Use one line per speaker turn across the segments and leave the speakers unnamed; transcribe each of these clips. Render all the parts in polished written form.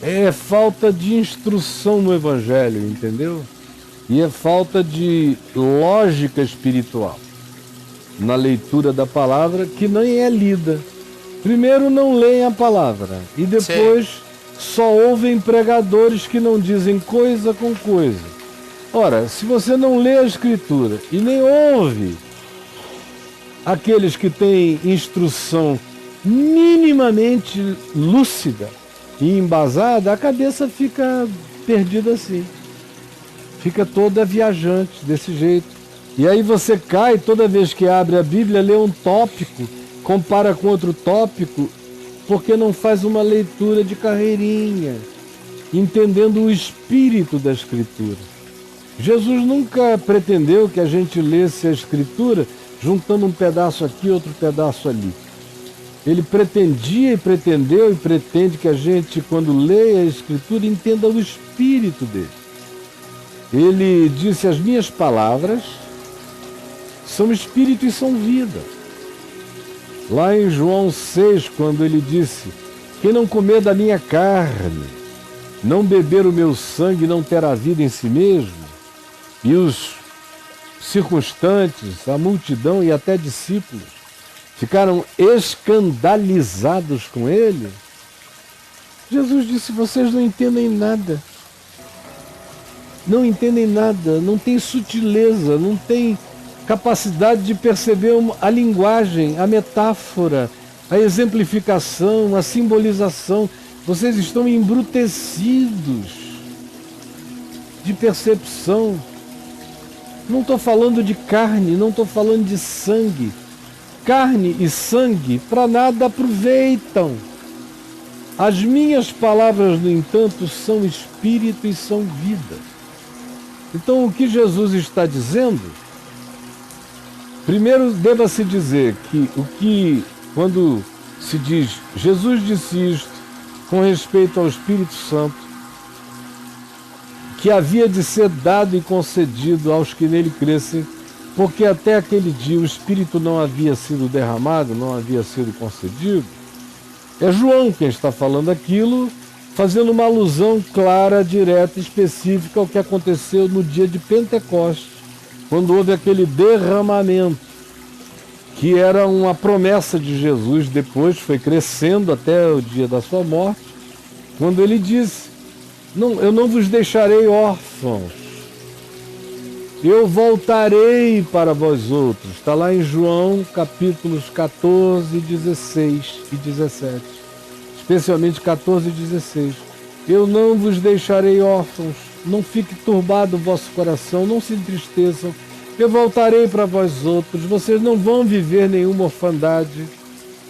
é falta de instrução no Evangelho, entendeu? E é falta de lógica espiritual na leitura da palavra, que nem é lida. Primeiro não leem a palavra e depois só ouvem pregadores que não dizem coisa com coisa. Ora, se você não lê a Escritura e nem ouve aqueles que têm instrução minimamente lúcida e embasada, a cabeça fica perdida assim. Fica toda viajante desse jeito. E aí você cai, toda vez que abre a Bíblia, lê um tópico, compara com outro tópico, porque não faz uma leitura de carreirinha, entendendo o espírito da Escritura. Jesus nunca pretendeu que a gente lesse a Escritura juntando um pedaço aqui, outro pedaço ali. Ele pretendia e pretendeu e pretende que a gente, quando leia a Escritura, entenda o espírito dele. Ele disse: as minhas palavras são espírito e são vida. Lá em João 6, quando ele disse: quem não comer da minha carne, não beber o meu sangue, não terá vida em si mesmo. E os circunstantes, a multidão e até discípulos ficaram escandalizados com ele. Jesus disse: vocês não entendem nada. Não entendem nada, não tem sutileza, não tem capacidade de perceber a linguagem, a metáfora, a exemplificação, a simbolização. Vocês estão embrutecidos de percepção. Não estou falando de carne, não estou falando de sangue. Carne e sangue para nada aproveitam. As minhas palavras, no entanto, são espírito e são vida. Então, o que Jesus está dizendo? Primeiro, deva-se dizer que quando se diz Jesus disse isto com respeito ao Espírito Santo, que havia de ser dado e concedido aos que nele crescem, porque até aquele dia o Espírito não havia sido derramado, não havia sido concedido. É João quem está falando aquilo, fazendo uma alusão clara, direta, específica ao que aconteceu no dia de Pentecostes, quando houve aquele derramamento, que era uma promessa de Jesus, depois foi crescendo até o dia da sua morte, quando ele disse: eu não vos deixarei órfãos, eu voltarei para vós outros. Está lá em João, capítulos 14, 16 e 17. Especialmente 14 e 16. Eu não vos deixarei órfãos, não fique turbado o vosso coração, não se entristeçam. Eu voltarei para vós outros, vocês não vão viver nenhuma orfandade.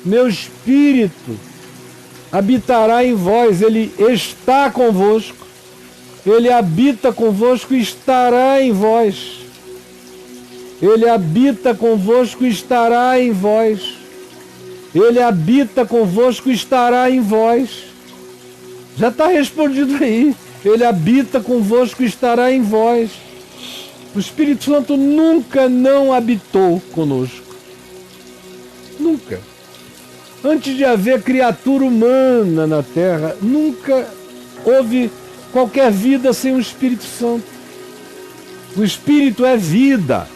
Meu Espírito habitará em vós, ele está convosco. Ele habita convosco e estará em vós. Ele habita convosco e estará em vós. Ele habita convosco e estará em vós. Já está respondido aí. Ele habita convosco e estará em vós. O Espírito Santo nunca não habitou conosco. Nunca. Antes de haver criatura humana na terra, nunca houve qualquer vida sem o Espírito Santo. O Espírito é vida.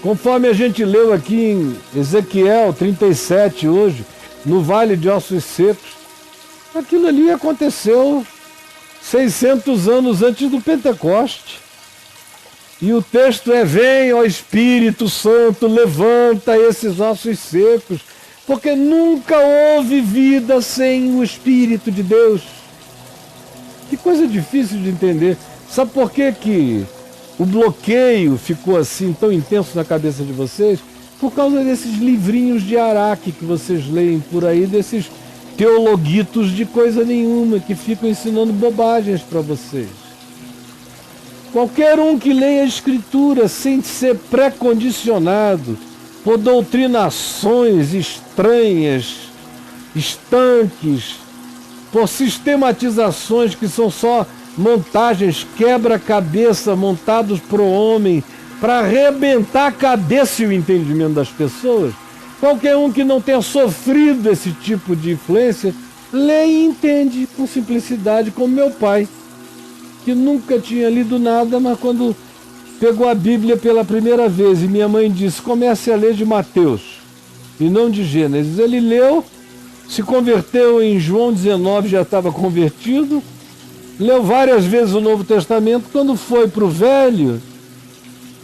Conforme a gente leu aqui em Ezequiel 37 hoje, no Vale de Ossos Secos, aquilo ali aconteceu 600 anos antes do Pentecoste. E o texto é: vem, ó Espírito Santo, levanta esses ossos secos, porque nunca houve vida sem o Espírito de Deus. Que coisa difícil de entender. Sabe por que o bloqueio ficou assim tão intenso na cabeça de vocês? Por causa desses livrinhos de Araque que vocês leem por aí, desses teologuitos de coisa nenhuma, que ficam ensinando bobagens para vocês. Qualquer um que leia a Escritura sem ser pré-condicionado por doutrinações estranhas, estanques, por sistematizações que são só montagens, quebra-cabeça montados por homem para arrebentar a cabeça e o entendimento das pessoas. Qualquer um que não tenha sofrido esse tipo de influência lê e entende com simplicidade, como meu pai, que nunca tinha lido nada, mas quando pegou a Bíblia pela primeira vez e minha mãe disse, comece a ler de Mateus e não de Gênesis. Ele leu, se converteu em João 19, já estava convertido, leu várias vezes o Novo Testamento, quando foi para o Velho,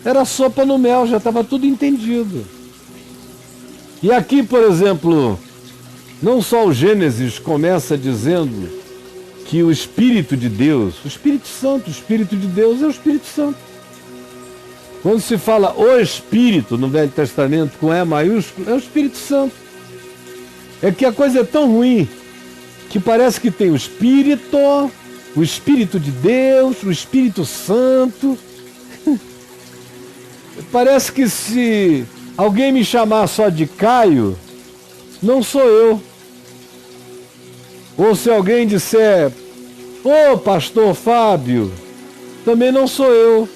era sopa no mel, já estava tudo entendido. E aqui, por exemplo, não só o Gênesis começa dizendo que o Espírito de Deus, o Espírito Santo, o Espírito de Deus é o Espírito Santo. Quando se fala o Espírito no Velho Testamento com E maiúsculo, é o Espírito Santo. É que a coisa é tão ruim que parece que tem o Espírito de Deus, o Espírito Santo. Parece que se alguém me chamar só de Caio, não sou eu. Ou se alguém disser, ô pastor Fábio, também não sou eu.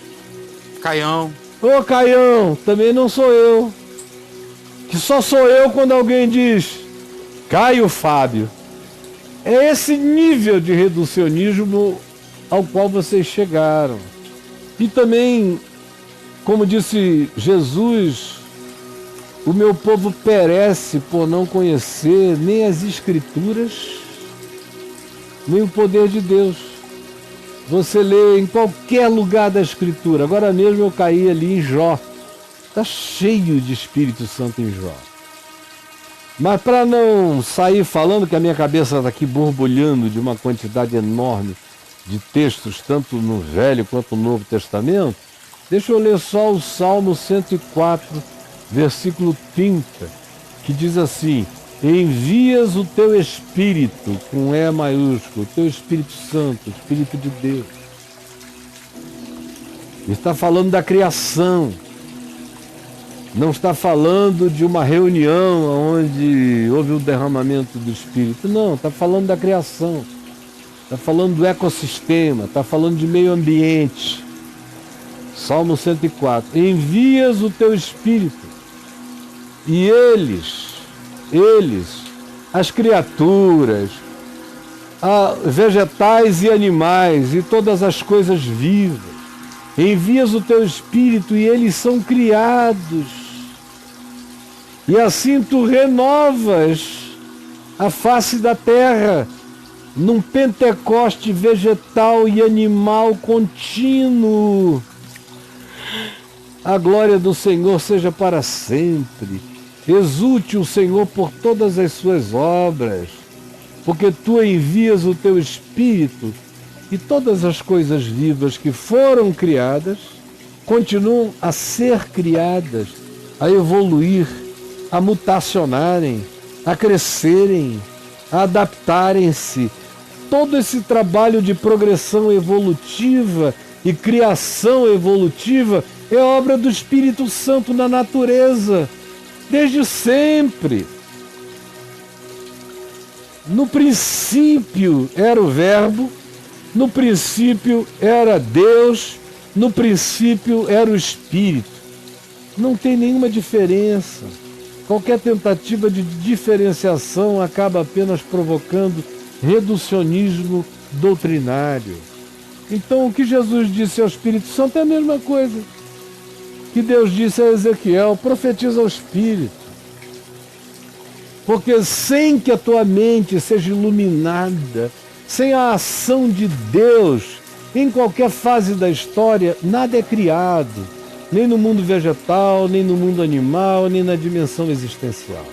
Caião.
Ô Caião, também não sou eu. Que só sou eu quando alguém diz Caio Fábio. É esse nível de reducionismo ao qual vocês chegaram. E também, como disse Jesus, o meu povo perece por não conhecer nem as Escrituras, nem o poder de Deus. Você lê em qualquer lugar da Escritura. Agora mesmo eu caí ali em Jó. Está cheio de Espírito Santo em Jó. Mas para não sair falando que a minha cabeça está aqui borbulhando de uma quantidade enorme de textos, tanto no Velho quanto no Novo Testamento, deixa eu ler só o Salmo 104, versículo 30, que diz assim, envias o teu Espírito, com E maiúsculo, o teu Espírito Santo, o Espírito de Deus. Está falando da criação. Não está falando de uma reunião onde houve o derramamento do Espírito. Não, está falando da criação. Está falando do ecossistema, está falando de meio ambiente. Salmo 104. Envias o teu Espírito e eles, as criaturas, vegetais e animais e todas as coisas vivas, envias o teu Espírito e eles são criados. E assim tu renovas a face da terra num pentecoste vegetal e animal contínuo. A glória do Senhor seja para sempre. Exulte o Senhor por todas as suas obras, porque tu envias o teu Espírito e todas as coisas vivas que foram criadas continuam a ser criadas, a evoluir, a mutacionarem, a crescerem, a adaptarem-se. Todo esse trabalho de progressão evolutiva e criação evolutiva é obra do Espírito Santo na natureza, desde sempre. No princípio era o Verbo, no princípio era Deus, no princípio era o Espírito. Não tem nenhuma diferença. Qualquer tentativa de diferenciação acaba apenas provocando reducionismo doutrinário. Então o que Jesus disse ao Espírito Santo é a mesma coisa que Deus disse a Ezequiel, profetiza ao Espírito. Porque sem que a tua mente seja iluminada, sem a ação de Deus, em qualquer fase da história, nada é criado, nem no mundo vegetal, nem no mundo animal, nem na dimensão existencial.